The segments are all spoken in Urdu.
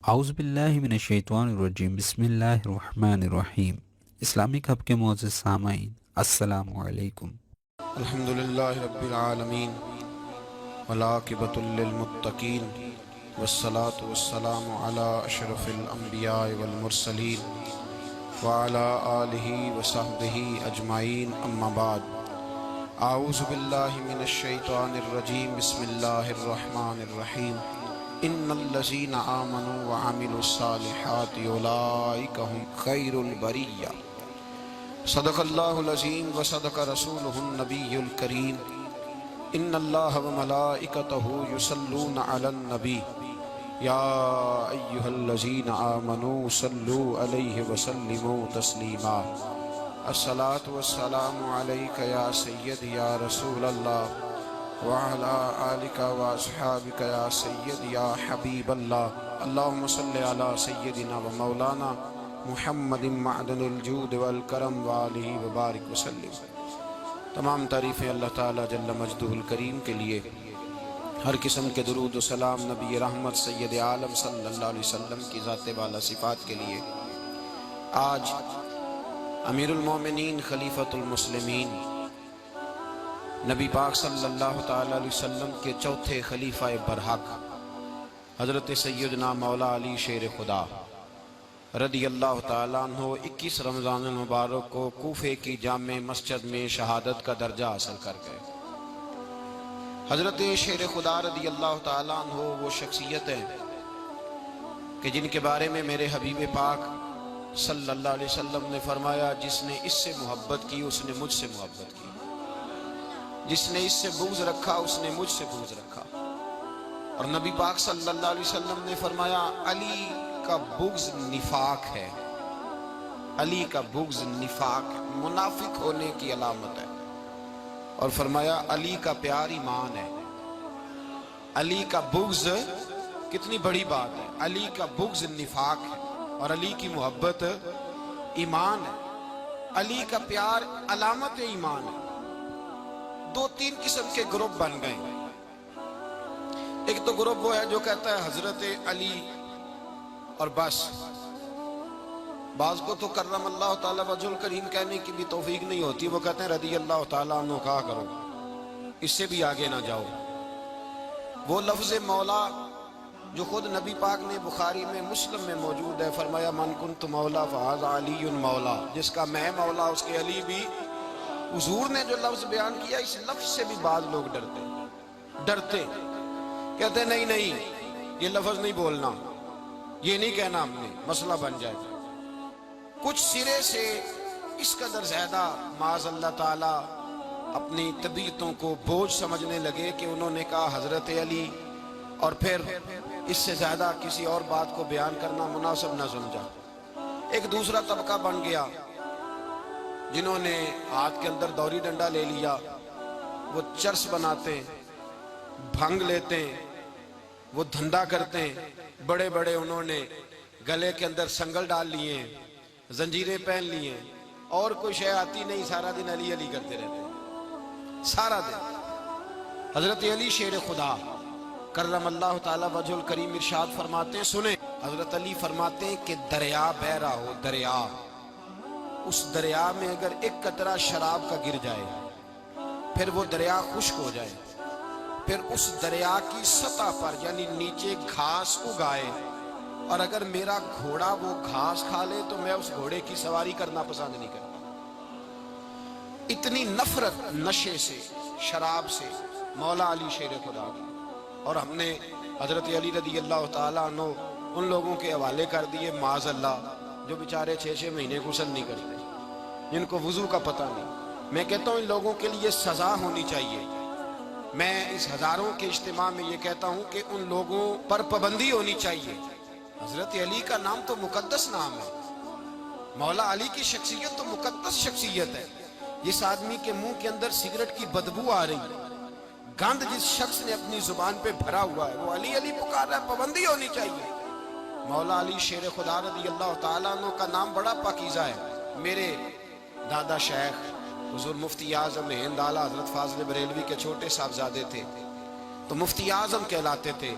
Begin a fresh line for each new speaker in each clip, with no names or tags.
اعوذ باللہ من الشیطان الرجیم، بسم اللہ الرحمن الرحیم۔ اسلامک ہب کے معزز سامعین، السلام علیکم۔
الحمد للہ رب العالمین والعاقبۃ للمتقین والصلاة والسلام علی اشرف الانبیاء والمرسلین وعلی آلہ وصحبہ اجمعین، اما بعد۔ اعوذ باللہ من الشیطان الرجیم، بسم اللہ الرحمن الرحیم۔ ان الذین آمنوا وعملوا الصالحات اولئک هم خیر البریہ۔ صدق اللہ العظیم وصدق رسولہ النبی الکریم۔ ان اللہ وملائکتہ یصلون علی النبی یا ایہا الذین آمنوا صلوا علیہ وسلموا تسلیما۔ الصلاة والسلام علیک یا سید یا رسول اللہ وعلی آلک واصحابک یا سید یا حبیب اللہ۔ اللہم صلی علی سیدنا و مولانا محمد معدن الجود والکرم وآلہ وبارک وسلم۔ تمام تعریفیں اللہ تعالیٰ جل مجدہ الکریم کے لیے، ہر قسم کے درود و سلام نبی رحمت سید عالم صلی اللہ علیہ وسلم کی ذات والا صفات کے لیے۔ آج امیر المومنین خلیفۃ المسلمین نبی پاک صلی اللہ تعالیٰ علیہ وسلم کے چوتھے خلیفہ برحق حضرت سیدنا مولا علی شیر خدا رضی اللہ تعالیٰ عنہ 21 رمضان المبارک کو کوفے کی جامع مسجد میں شہادت کا درجہ حاصل کر گئے۔ حضرت شیر خدا رضی اللہ تعالیٰ عنہ وہ شخصیت ہیں کہ جن کے بارے میں میرے حبیب پاک صلی اللہ علیہ وسلم نے فرمایا، جس نے اس سے محبت کی اس نے مجھ سے محبت کی، جس نے اس سے بغض رکھا اس نے مجھ سے بغض رکھا۔ اور نبی پاک صلی اللہ علیہ وسلم نے فرمایا، علی کا بغض نفاق ہے، علی کا بغض نفاق منافق ہونے کی علامت ہے۔ اور فرمایا علی کا پیار ایمان ہے۔ علی کا بغض کتنی بڑی بات ہے، علی کا بغض نفاق ہے اور علی کی محبت ایمان ہے، علی کا پیار علامت ایمان ہے۔ دو تین قسم کے گروپ بن گئے۔ ایک تو گروپ وہ ہے جو کہتا ہے حضرت علی اور بس، بعض کو تو کرم اللہ تعالیٰ وجہ الکریم کہنے کی بھی توفیق نہیں ہوتی، وہ کہتے ہیں رضی اللہ تعالیٰ عنہ کہا کرو، اس سے بھی آگے نہ جاؤ۔ وہ لفظ مولا جو خود نبی پاک نے بخاری میں مسلم میں موجود ہے، فرمایا من کنت مولا فہذا علی مولا، جس کا میں مولا اس کے علی بھی۔ حضور نے جو لفظ بیان کیا، اس لفظ سے بھی بعض لوگ ڈرتے کہتے نہیں نہیں یہ لفظ نہیں بولنا، یہ نہیں کہنا، ہم نے مسئلہ بن جائے۔ کچھ سرے سے اس قدر زیادہ معاذ اللہ تعالی اپنی طبیعتوں کو بوجھ سمجھنے لگے کہ انہوں نے کہا حضرت علی، اور پھر اس سے زیادہ کسی اور بات کو بیان کرنا مناسب نہ سمجھا۔ ایک دوسرا طبقہ بن گیا جنہوں نے ہاتھ کے اندر دوری ڈنڈا لے لیا، وہ چرس بناتے ہیں، بھنگ لیتے ہیں، وہ دھندا کرتے ہیں، بڑے بڑے انہوں نے گلے کے اندر سنگل ڈال لیے ہیں، زنجیریں پہن لیے ہیں، اور کوئی شے آتی نہیں، سارا دن علی علی کرتے رہتے ہیں سارا دن۔ حضرت علی شیر خدا کرم اللہ تعالیٰ وجہ الکریم ارشاد فرماتے ہیں، سنیں، حضرت علی فرماتے ہیں کہ دریا بہ رہا ہو، دریا، اس دریا میں اگر ایک قطرہ شراب کا گر جائے، پھر وہ دریا خشک ہو جائے، پھر اس دریا کی سطح پر یعنی نیچے گھاس اگائے، اور اگر میرا گھوڑا وہ گھاس کھا لے تو میں اس گھوڑے کی سواری کرنا پسند نہیں کرتا۔ اتنی نفرت نشے سے، شراب سے مولا علی شیر خدا کی۔ اور ہم نے حضرت علی رضی اللہ تعالیٰ عنہ ان لوگوں کے حوالے کر دیے معاذ اللہ جو بیچارے 6 مہینے غسل نہیں کرتے، جن کو وضو کا پتہ نہیں۔ میں کہتا ہوں ان لوگوں کے لیے سزا ہونی چاہیے۔ میں اس ہزاروں کے اجتماع میں یہ کہتا ہوں کہ ان لوگوں پر پابندی ہونی چاہیے۔ حضرت علی کا نام تو مقدس نام ہے، مولا علی کی شخصیت تو مقدس شخصیت ہے۔ جس آدمی کے منہ کے اندر سگریٹ کی بدبو آ رہی، گند جس شخص نے اپنی زبان پہ بھرا ہوا ہے، وہ علی علی پکار رہا ہے، پابندی ہونی چاہیے۔ مولا علی شیر خدا رضی اللہ تعالیٰ عنہ کا نام بڑا پاکیزہ ہے۔ میرے دادا شیخ حضور مفتی اعظم ہند اعلیٰ حضرت فاضل بریلوی کے چھوٹے صاحبزادے تھے، تو مفتی اعظم کہلاتے تھے۔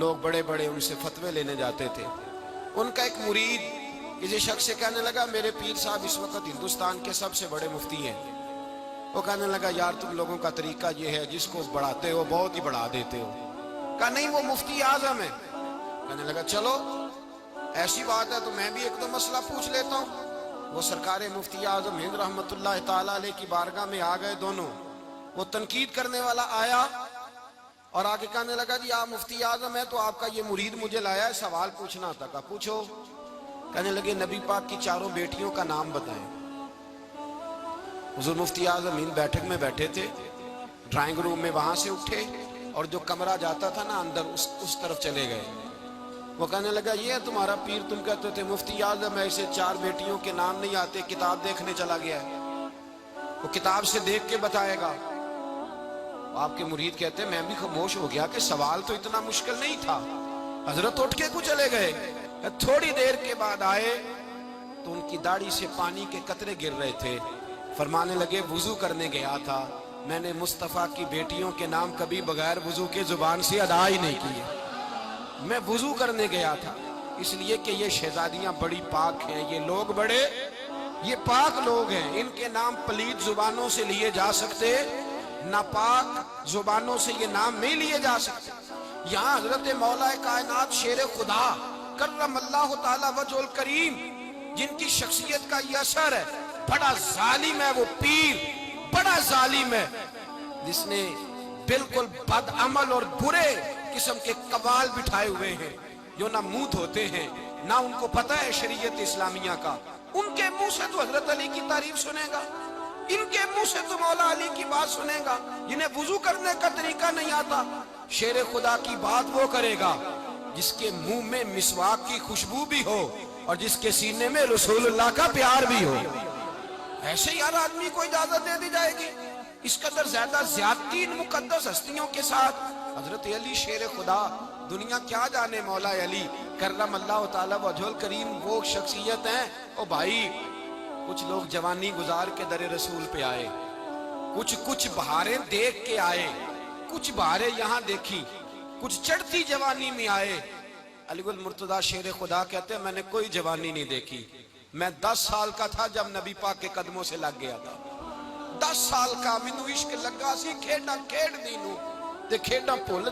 لوگ بڑے بڑے ان سے فتوے لینے جاتے تھے. ان کا ایک مرید کسی شخص سے کہنے لگا میرے پیر صاحب اس وقت ہندوستان کے سب سے بڑے مفتی ہیں. وہ کہنے لگا یار تم لوگوں کا طریقہ یہ ہے جس کو بڑھاتے ہو بہت ہی بڑھا دیتے ہو. کہا نہیں وہ مفتی اعظم ہے. کہنے لگا چلو ایسی بات ہے تو میں بھی ایک دو مسئلہ پوچھ لیتا ہوں. وہ سرکار مفتی اعظم ہند رحمت اللہ تعالیٰ علیہ کی بارگاہ میں آ گئے دونوں. وہ تنقید کرنے والا آیا اور آگے کہنے لگا جی آپ مفتی اعظم ہے تو آپ کا یہ مرید مجھے لایا ہے سوال پوچھنا تھا. کہا پوچھو. کہنے لگے نبی پاک کی چاروں بیٹیوں کا نام بتائیں. حضور مفتی اعظم ہند بیٹھک میں بیٹھے تھے, ڈرائنگ روم میں وہاں سے اٹھے اور جو کمرہ جاتا تھا نا اندر اس طرف چلے گئے. وہ کہنے لگا یہ ہے تمہارا پیر, تم کہتے تھے مفتی اعظم ہے اسے 4 بیٹیوں کے نام نہیں آتے, کتاب دیکھنے چلا گیا ہے, وہ کتاب سے دیکھ کے بتائے گا. آپ کے مرید کہتے ہیں میں بھی خاموش ہو گیا کہ سوال تو اتنا مشکل نہیں تھا. حضرت اٹھ کے کچھ چلے گئے. تھوڑی دیر کے بعد آئے تو ان کی داڑھی سے پانی کے قطرے گر رہے تھے. فرمانے لگے وضو کرنے گیا تھا, میں نے مصطفیٰ کی بیٹیوں کے نام کبھی بغیر وضو کے زبان سے ادا ہی نہیں کیے. میں وضو کرنے گیا تھا اس لیے کہ یہ شہزادیاں بڑی پاک ہیں, یہ لوگ بڑے یہ پاک لوگ ہیں, ان کے نام پلیت زبانوں سے لیے جا سکتے, ناپاک زبانوں سے یہ نام نہیں لیے جا سکتے. یہاں حضرت مولا کائنات شیر خدا کرم اللہ تعالی وجہ الکریم جن کی شخصیت کا یہ اثر ہے, بڑا ظالم ہے وہ پیر, بڑا ظالم ہے جس نے بالکل بد عمل اور برے قسم کے قوال بٹھائے ہوئے ہیں جو نہ منہ دھوتے ہیں نہ ان کو پتہ ہے شریعت اسلامیہ کا. ان کے منہ سے تو حضرت علی کی تعریف سنے گا, ان کے منہ سے تو مولا علی کی بات سنے گا. جنہیں وضو کرنے کا طریقہ نہیں آتا, شیر خدا کی بات وہ کرے گا جس کے منہ میں مسواک کی خوشبو بھی ہو اور جس کے سینے میں رسول اللہ کا پیار بھی ہو. ایسے یار آدمی کو اجازت دے دی جائے گی؟ اس قدر زیادہ زیادتی ان مقدس ہستیوں کے ساتھ. حضرت علی شیر خدا, دنیا کیا جانے مولا علی کرم اللہ تعالی وجہ الکریم وہ شخصیت ہیں. او بھائی کچھ لوگ جوانی گزار کے در رسول پہ آئے, کچھ بہاریں دیکھ کے آئے, کچھ بہاریں یہاں دیکھی, کچھ چڑھتی جوانی میں آئے. علی گل مرتضیٰ شیر خدا کہتے ہیں میں نے کوئی جوانی نہیں دیکھی. میں 10 سال کا تھا جب نبی پاک کے قدموں سے لگ گیا تھا. 10 سال کا مینوں عشق لگا سی, کھیڈاں کھیڈ دی نو تے کھیڈاں بھول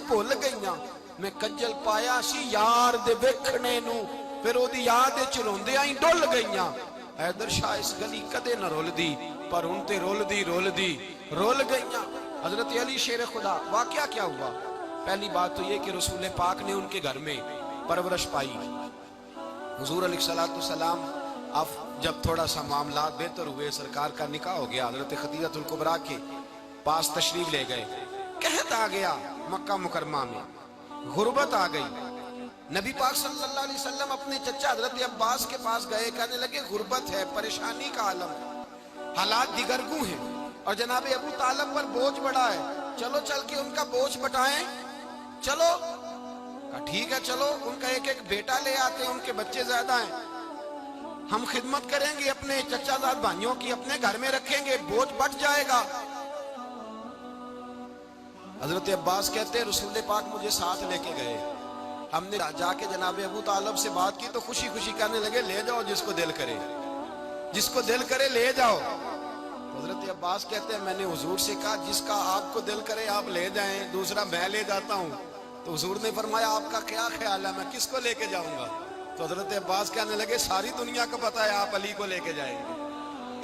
بھول گئیاں. میں کجل پایا سی یار دے ویکھنے نو, پھر او دی یاد وچ روندیاں ہی ڈل گئیاں. حیدر شاہ اس گلی کدے نہ رول دی پر ہن تے رول گئیاں. حضرت علی شیر خدا, واقعہ کیا ہوا؟ پہلی بات تو یہ کہ رسول پاک نے ان کے گھر میں پرورش پائی. حضور علیہ السلام اب جب تھوڑا سا معاملات بہتر ہوئے, سرکار کا نکاح ہو گیا, حضرت خدیجہ الکبریٰ کے پاس تشریف لے گئے. قحط آ گیا مکہ مکرمہ میں, غربت آ گئی. نبی پاک صلی اللہ علیہ وسلم اپنے چچا حضرت عباس کے پاس گئے, کہنے لگے غربت ہے, پریشانی کا عالم ہے, حالات دیگرگوں ہیں اور جناب ابو طالب پر بوجھ بڑا ہے, چلو چل کے ان کا بوجھ بٹائیں. چلو کہا ٹھیک ہے چلو, ان کا ایک بیٹا لے آتے ہیں, ان کے بچے زیادہ ہیں, ہم خدمت کریں گے اپنے چچا زاد بھائیوں کی, اپنے گھر میں رکھیں گے, بوجھ بٹ جائے گا. حضرت عباس کہتے ہیں رسول پاک مجھے ساتھ لے کے گئے. ہم نے جا کے جناب ابو طالب سے بات کی تو خوشی خوشی کہنے لگے لے جاؤ جس کو دل کرے لے جاؤ. حضرت عباس کہتے ہیں میں نے حضور سے کہا جس کا آپ کو دل کرے آپ لے جائیں, دوسرا میں لے جاتا ہوں. تو حضور نے فرمایا آپ کا کیا خیال ہے, میں کس کو لے کے جاؤں گا؟ تو حضرت عباس کہنے لگے ساری دنیا کو پتا ہے آپ علی کو لے کے جائیں گے,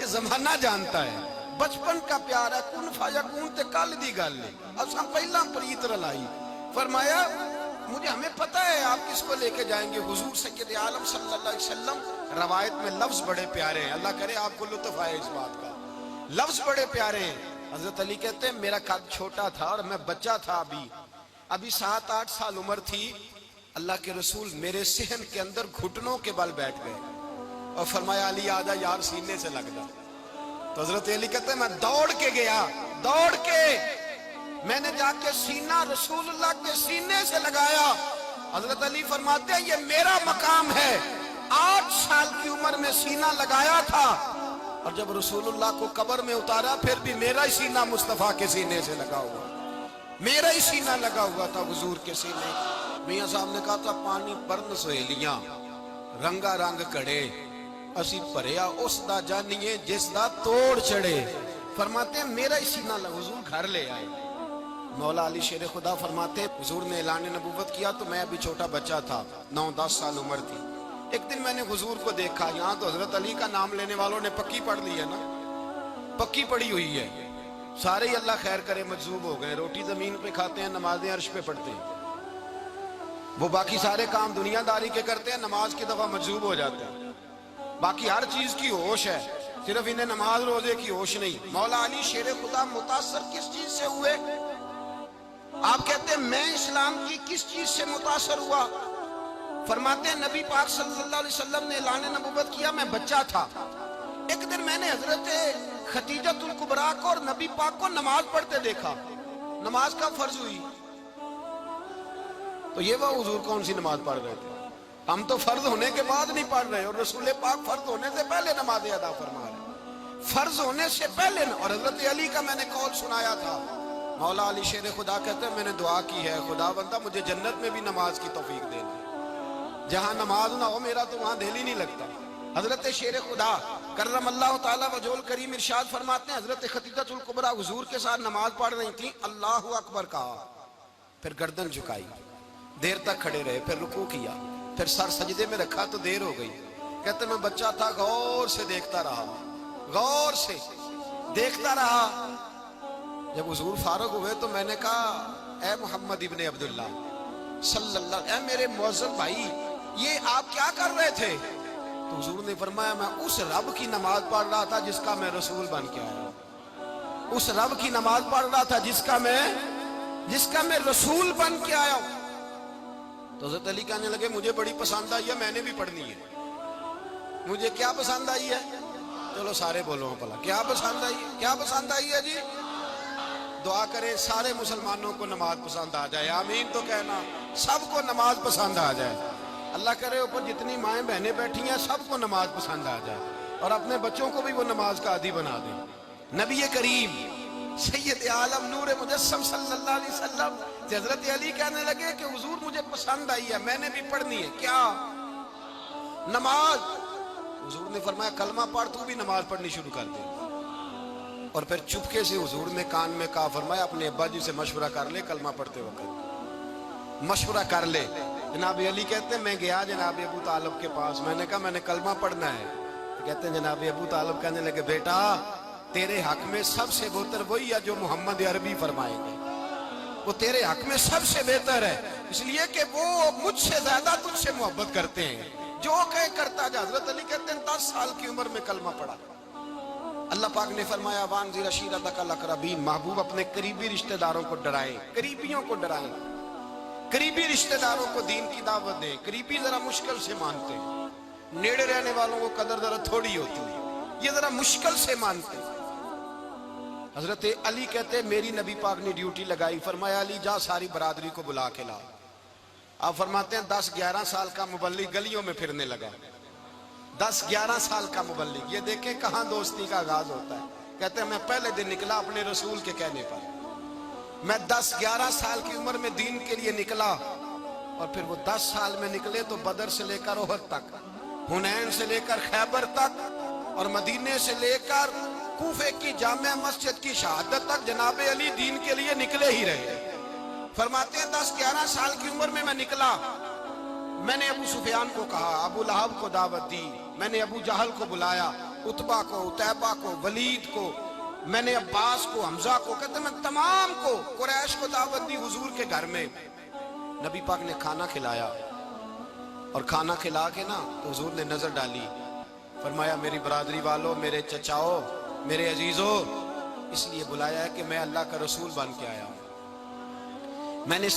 یہ زمانہ جانتا ہے, بچپن کا پیار ہے, کن فیکون تے کل دی گل ہے, اب سب پہلا پریت رلائی. فرمایا ہمیں پتہ ہے آپ کس کو لے کے جائیں گے, حضور سید عالم صلی اللہ علیہ وسلم. روایت میں لفظ بڑے پیارے ہیں, اللہ کرے آپ کو لطف آئے اس بات کا, لفظ بڑے پیارے ہیں. حضرت علی کہتے ہیں میرا قد چھوٹا تھا اور میں بچہ تھا, ابھی 7-8 سال عمر تھی. اللہ کے رسول میرے صحن کے اندر گھٹنوں کے بل بیٹھ گئے اور فرمایا علی آجا یار سینے سے لگ جا. تو حضرت علی کہتے ہیں میں دوڑ کے گیا, میں نے جا کے سینہ رسول اللہ کے سینے سے لگایا. حضرت علی فرماتے ہیں یہ میرا مقام ہے, 8 سال کی عمر میں سینہ لگایا تھا اور جب رسول اللہ کو قبر میں اتارا پھر بھی میرا ہی سینہ مصطفیٰ کے سینے سے لگا ہوا. میرا ہی سینہ لگا ہوا تھا حضور کے سینے. میاں صاحب نے کہا تھا پانی پرن سہیلیاں رنگا رنگ کڑے اسی پریا اس دا جانیے جس دا توڑ چڑھے. فرماتے ہیں میرا ہی سینہ لگا. حضور گھر لے آئے. مولا علی شیر خدا فرماتے حضور نے اعلان نبوت کیا تو میں ابھی چھوٹا بچہ تھا, 9-10 سال عمر تھی. ایک دن میں نے حضور کو دیکھا. یہاں تو حضرت علی کا نام لینے والوں نے پکی پڑھ لی ہے نا, پکی پڑی ہوئی ہے. سارے ہی اللہ خیر کرے مجذوب ہو گئے. روٹی زمین پہ کھاتے ہیں, نمازیں عرش پہ پڑھتے ہیں. وہ باقی سارے کام دنیا داری کے کرتے ہیں, نماز کی دفعہ مجذوب ہو جاتے ہیں. باقی ہر چیز کی ہوش ہے, صرف انہیں نماز روزے کی ہوش نہیں. مولا علی شیر خدا متاثر کس چیز سے ہوئے؟ آپ کہتے ہیں میں اسلام کی کس چیز سے متاثر ہوا؟ فرماتے ہیں نبی پاک صلی اللہ علیہ وسلم نے اعلان نبوت کیا, میں بچہ تھا. ایک دن میں نے حضرت خدیجۃ الکبریٰ کو اور نبی پاک کو نماز پڑھتے دیکھا. نماز کا فرض ہوئی تو یہ وہ حضور کون سی نماز پڑھ رہے تھے؟ ہم تو فرض ہونے کے بعد نہیں پڑھ رہے, اور رسول پاک فرض ہونے سے پہلے نماز ادا فرما رہے, فرض ہونے سے پہلے. اور حضرت علی کا میں نے قول سنایا تھا. مولا علی شیر خدا کہتے ہیں میں نے دعا کی ہے خدا بندہ مجھے جنت میں بھی نماز کی توفیق دے دے. جہاں نماز نہ ہو میرا تو وہاں دل ہی نہیں لگتا. حضرت شیر خدا کرم اللہ تعالیٰ وجہ الکریم ارشاد فرماتے ہیں حضرت خدیجۃ الکبریٰ حضور کے ساتھ نماز پڑھ رہی تھیں. اللہ اکبر کہا, پھر گردن جھکائی, دیر تک کھڑے رہے, پھر رکوع کیا, پھر سر سجدے میں رکھا تو دیر ہو گئی. کہتے میں بچہ تھا, غور سے دیکھتا رہا, غور سے دیکھتا رہا. جب حضور فارغ ہوئے تو میں نے کہا اے محمد ابن عبداللہ صلی اللہ, اے میرے معزز بھائی یہ آپ کیا کر رہے تھے؟ تو حضور نے فرمایا میں اس رب کی نماز پڑھ رہا تھا جس کا میں رسول بن کے آیا ہوں. اس رب کی نماز پڑھ رہا تھا جس کا میں رسول بن کے آیا ہوں. تو حضرت علی کہنے لگے مجھے بڑی پسند آئی ہے, میں نے بھی پڑھنی ہے. مجھے کیا پسند آئی ہے؟ چلو سارے بولو پلا کیا پسند آئی ہے؟ کیا پسند آئی ہے جی؟ دعا کرے سارے مسلمانوں کو نماز پسند آ جائے. آمین تو کہنا, سب کو نماز پسند آ جائے. اللہ کرے اوپر جتنی مائیں بہنیں بیٹھی ہیں سب کو نماز پسند آ جائے, اور اپنے بچوں کو بھی وہ نماز کا عادی بنا دیں. نبی کریم سید عالم نور مجسم صلی اللہ علیہ وسلم سے حضرت علی کہنے لگے کہ حضور مجھے پسند آئی ہے, میں نے بھی پڑھنی ہے. کیا نماز؟ حضور نے فرمایا کلمہ پڑھ, تو بھی نماز پڑھنی شروع کر دے. اور پھر چپکے سے حضور نے کان میں کہا, فرمایا اپنے ابا جی سے مشورہ کر لے کلمہ پڑھتے وقت, مشورہ کر لے. جناب علی کہتے ہیں میں گیا جناب ابو طالب کے پاس, میں نے کہا میں نے کلمہ پڑھنا ہے. کہتے ہیں جناب ابو طالب کہنے لگے بیٹا تیرے حق میں سب سے بہتر وہی ہے جو محمد عربی فرمائیں گے, وہ تیرے حق میں سب سے بہتر ہے, اس لیے کہ وہ مجھ سے زیادہ تجھ سے محبت کرتے ہیں. جو کہے کرتا جا. حضرت علی کہتے ہیں 10 سال کی عمر میں کلمہ پڑھا. اللہ پاک نے فرمایا وانذر عشیرتک الاقربین, محبوب اپنے قریبی رشتہ داروں کو ڈرائیں, قریبیوں کو ڈرائیں, قریبی رشتہ داروں کو دین کی دعوت دیں. قریبی ذرا مشکل سے مانتے ہیں, نیڑے رہنے والوں کو قدر ذرا تھوڑی ہوتی ہے, یہ ذرا مشکل سے مانتے ہیں. حضرت علی کہتے ہیں میری نبی پاک نے ڈیوٹی لگائی, فرمایا علی جا ساری برادری کو بلا کے لا. آپ فرماتے ہیں 10-11 سال کا مبلغ گلیوں میں پھرنے لگا. 10-11 سال کا مبلغ, یہ دیکھیں کہاں دوستی کا آغاز ہوتا ہے. کہتے ہیں میں پہلے دن نکلا اپنے رسول کے کہنے پر, میں 10-11 سال کی عمر میں دین کے لیے نکلا, اور پھر وہ 10 سال میں نکلے تو بدر سے لے کر احد تک, حنین سے لے کر خیبر تک, اور مدینے سے لے کر کوفے کی جامع مسجد کی شہادت تک جناب علی دین کے لیے نکلے ہی رہے. فرماتے ہیں 10-11 سال کی عمر میں نکلا. میں نے ابو سفیان کو کہا, ابو لہب کو دعوت دی, میں نے ابو جہل کو بلایا, عتبہ کو, عتیبہ کو, ولید کو, میں نے عباس کو, حمزہ کو, کہتے میں تمام کو, قریش کو دعوت دی حضور کے گھر میں. نبی پاک نے کھانا کھلایا, اور کھانا کھلا کے نا تو حضور نے نظر ڈالی, فرمایا میری برادری والوں, میرے چچاؤ, میرے عزیزوں, اس لیے بلایا ہے کہ میں اللہ کا رسول بن کے آیا ہوں. میں نے